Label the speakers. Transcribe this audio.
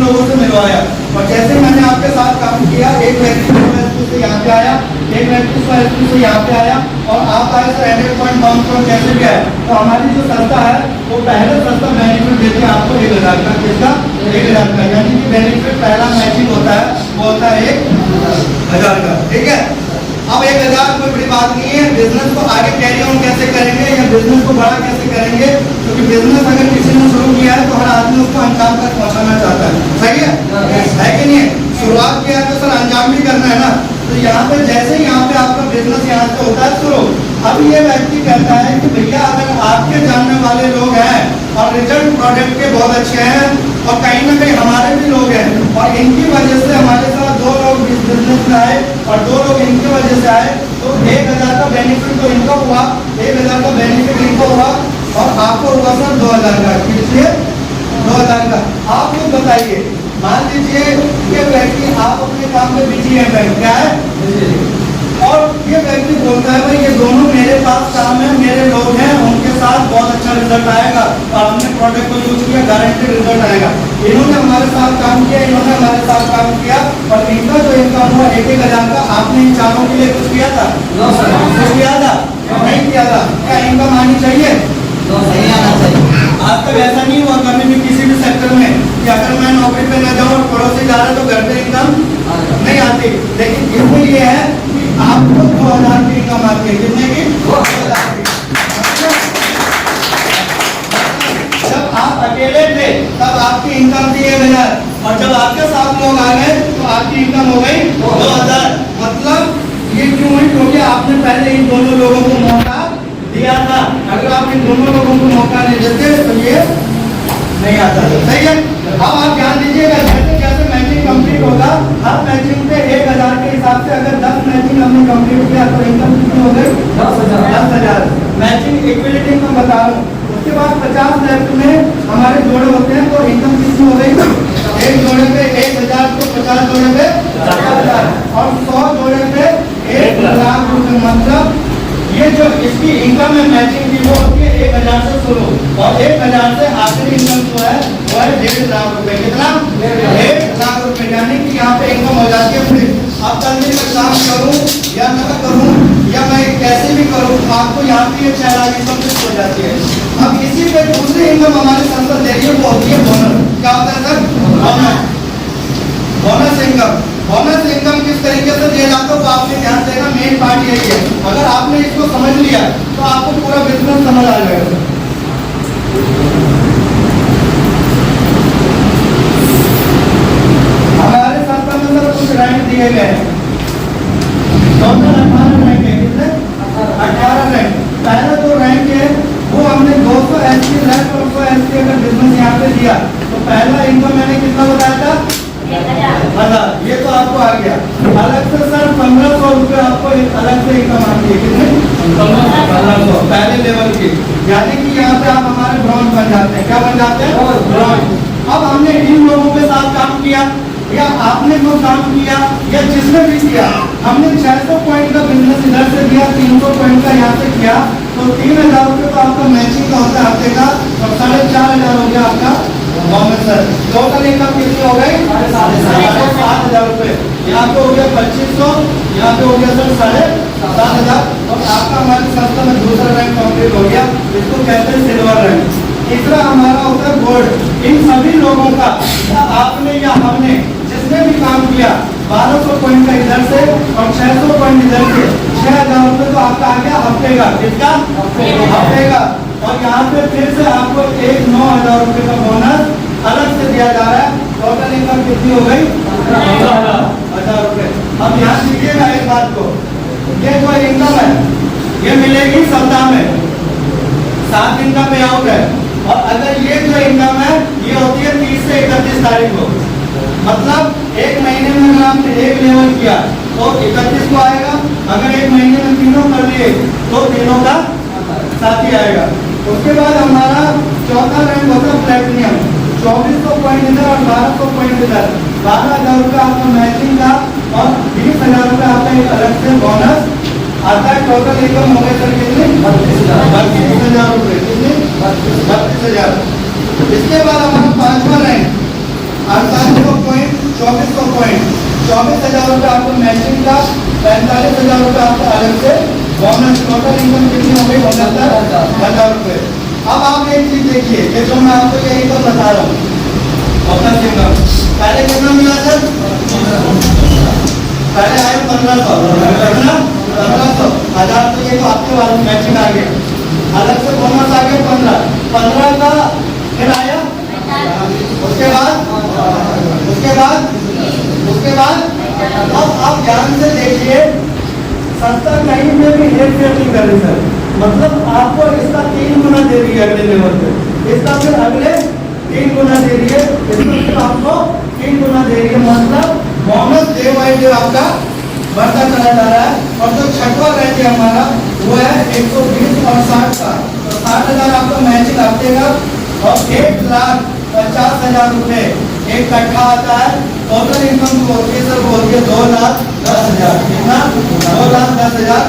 Speaker 1: लोगों से मिलवाया। और जैसे मैंने आपके साथ काम किया, एक व्यक्ति SQ से यहाँ पे आया, एक व्यक्ति SQ से यहाँ पे आया, और आप आए सर 100.5 करोड़ कैसे भी आए। तो हमारी जो संस्था है वो पहले संस्था बेनिफिट देती है आपको 1,000 का, किसका 1,000 का, यानी कि बेनिफिट पहला मैचिंग होता है वो होता है 1,000 का। ठीक है, अब 1,000 कोई बड़ी बात नहीं है। बिजनेस को आगे कैरी ऑन कैसे करेंगे या बिजनेस को बड़ा कैसे करेंगे, क्योंकि बिजनेस अगर किसी ने शुरू किया है तो हर आदमी उसको अंजाम तक पहुंचाना चाहता है। सही है कि नहीं? शुरुआत किया है तो सर अंजाम भी करना है ना। तो यहाँ पे जैसे ही यहाँ पे आपका बिजनेस यहाँ से होता है शुरू, अब ये व्यक्ति कहता है कि भैया अगर आपके जानने वाले लोग हैं और रिजल्ट प्रोडक्ट के बहुत अच्छे हैं और कहीं ना कहीं हमारे भी लोग हैं और इनकी वजह से हमारे साथ 2 लोग बिजनेस में आए और 2 लोग इनकी वजह से आए, तो 1,000 का बेनिफिट तो इनको हुआ, 1,000 का बेनिफिट इनको हुआ और आपको हुआ सर 2,000 का। किसलिए 2,000 का? आप लोग बताइए, मान लीजिए ये व्यक्ति आप अपने काम में बिजी है, बैंक क्या है, और ये व्यक्ति बोलता है भाई ये दोनों मेरे पास काम है, मेरे लोग हैं, उनके साथ बहुत अच्छा रिजल्ट आएगा और हमने प्रोडक्ट को यूज किया, गारंटेड रिजल्ट आएगा। इन्होंने हमारे साथ काम किया, इन्होंने हमारे साथ काम किया और इनका जो इनकम हुआ 1,000 का, आपने इन चारों के लिए कुछ किया था? कुछ किया था? नहीं किया था। क्या इनकम आनी चाहिए?
Speaker 2: नहीं आना चाहिए।
Speaker 1: आज तक ऐसा नहीं हुआ कभी भी किसी भी सेक्टर में कि अगर मैं नौकरी पे न जाऊँ और पड़ोसी जा रहा है तो घर पे इनकम नहीं आती, लेकिन इसमें ये है कि आपको 2,000 की इनकम आती है। कितने की? 2,000 की। जब आप अकेले थे तब आपकी इनकम थी 1,000 और जब आपके साथ लोग आ गए तो आपकी इनकम हो गई 2,000। मतलब ये क्यों है? क्योंकि आपने पहले इन दोनों लोगों को मौका दिया था। अगर आप इन दोनों लोगों को मौका नहीं देते तो ये नहीं आता। सही है। अब आप ध्यान दीजिएगा, जैसे जैसे मैचिंग कंप्लीट होगा, हर मैचिंग पे 1,000 के हिसाब से अगर 10 मैचिंग हमने कंप्लीट किया तो इनकम कितनी हो गई? 10,000। मैचिंग इक्विलिटी में बता रहा हूँ। उसके बाद 50 लेफ्ट में हमारे जोड़े होते हैं तो इनकम कितनी हो गई? एक जोड़े पे 1,000 तो 50 जोड़े पे 50,000 और 100 जोड़े पे 1,00,000 रुपए। मतलब ये जो इसकी इनकम है मैचिंग की वो होती है 1,000 से शुरू और 1,000 से आखिरी इनकम जो है वो है 1,50,000 रुपए। कितना? 1,00,000 रुपए। यानी कि यहाँ पे इनकम हो जाती है फ्री। अब कल मैं काम करूँ या न करूँ या मैं कैसे भी करूँ, आपको यहाँ पे 6 लाख इनकम फिक्स हो जाती है। अब इसी पे दूसरी इनकम हमारी संस्था दे रही है वो होती है बोनस। क्या होता है sir? Bonus. Bonus income. Bonus income किस तरीके से दिया जाता है वो आपने ध्यान देना, मेन पार्ट यही है। अगर आपने इसको समझ लिया तो आपको पूरा बिजनेस समझ आ जाएगा। हमारे संस्था में सर कुछ रैंक दिए गए हैं, टोटल 18 रैंक है। कितने? 18 रैंक। पहला जो रैंक है वो हमने 280 लाख और 180 अगर बिजनेस यहाँ पे दिया तो पहला इनकम मैंने कितना बताया था? 1,000। ये तो आपको आ गया। अलग से सर 1,500 रुपये आपको अलग से इनकम आती है। कितने? 1,500 पहले लेवल की। यानी कि यहाँ पे आप हमारे ब्रॉन्ज बन जाते हैं। क्या बन जाते हैं? ब्रॉन्ज। अब हमने इन लोगों के साथ काम किया या आपने जो काम किया या जिसने भी किया, हमने 600 पॉइंट का बिजनेस इधर से दिया, 300 पॉइंट का यहाँ से किया तो 3,000 रुपये तो आपका मैचिंग का होता है हफ्ते का और 4,500 हो गया आपका बोनस सर। टोटल इनकम कितनी हो गई? 7,500 रुपये। यहाँ पे हो गया 2,500, यहाँ पे हो गया सर 7,500 और आपका हमारी संस्था में दूसरा रैंक कंप्लीट हो गया। इसको कहते हैं सिल्वर रैंक। तीसरा हमारा होता है गोल्ड। इन सभी लोगों का या आपने या हमने जिसने भी काम किया 1,200 पॉइंट का इधर से और 600 पॉइंट इधर से 6,000 रुपये तो आपका आ गया हफ्ते का। किसका? हफ्ते का। और यहाँ पे फिर से आपको एक 9,000 रुपये का बोनस अलग से दिया जा रहा है। टोटल इनकम कितनी हो गई? 1,000 रुपये। अब यहाँ सीखिएगा एक बात को, ये जो इनकम है ये मिलेगी सप्ताह में, 7 दिन का पे आउट है। और अगर ये जो इनकम है ये होती है 30 से 31 तारीख को। मतलब एक महीने में अगर आपने एक लेवल किया तो 31 को आएगा। अगर एक महीने में तीनों कर लिए तो तीनों का साथ ही आएगा। उसके बाद हमारा चौथा रैंक होता है प्लेटिनियम। 2,400 पॉइंट इधर और 1,200 पॉइंट इधर। 12,000 रुपये आपका मैचिंग का और 20,000 रुपये आपका एक अलग से बोनस आता है। टोटल इनकम हो गए सर कितने? 32,000 रुपये। कितने? 32,000। इसके बाद हमारा 5वां रैंक अर्थात 1,45,000 रुपये आपका अलग से बोनस। टोटल इनकम कितनी हो गई? 69,000 रुपये। अब आप एक चीज देखिए, ये जो मैं आपको ये इनकम बता रहा हूँ, बोनस इनकम पहले कितना मिला सर? पहले आए 1500, कितना? 1500 हजार। तो ये तो आपके वाले मैचिंग आ गया, अलग से बोनस आ गया 15 का, फिर आया उसके बाद अब आप ध्यान से देखिए, संस्था कहीं में भी हेर फेर नहीं कर रही सर, मतलब आपको इसका 3 गुना दे रही है अगले लेवल पे, इसका फिर अगले 3 गुना दे रही है, इसका फिर आपको 3 गुना दे रही है। मतलब बोनस डे बाई डे आपका बढ़ता चला जा रहा है। और जो छठवां रैंक है हमारा वो है 120 और 60 का, तो 60,000 आपका मैचिंग हफ्ते का, और 1,50,000 रुपये एक कट्ठा आता है। टोटल इनकम बोल के सर बोल के 2,10,000, कितना? 2,10,000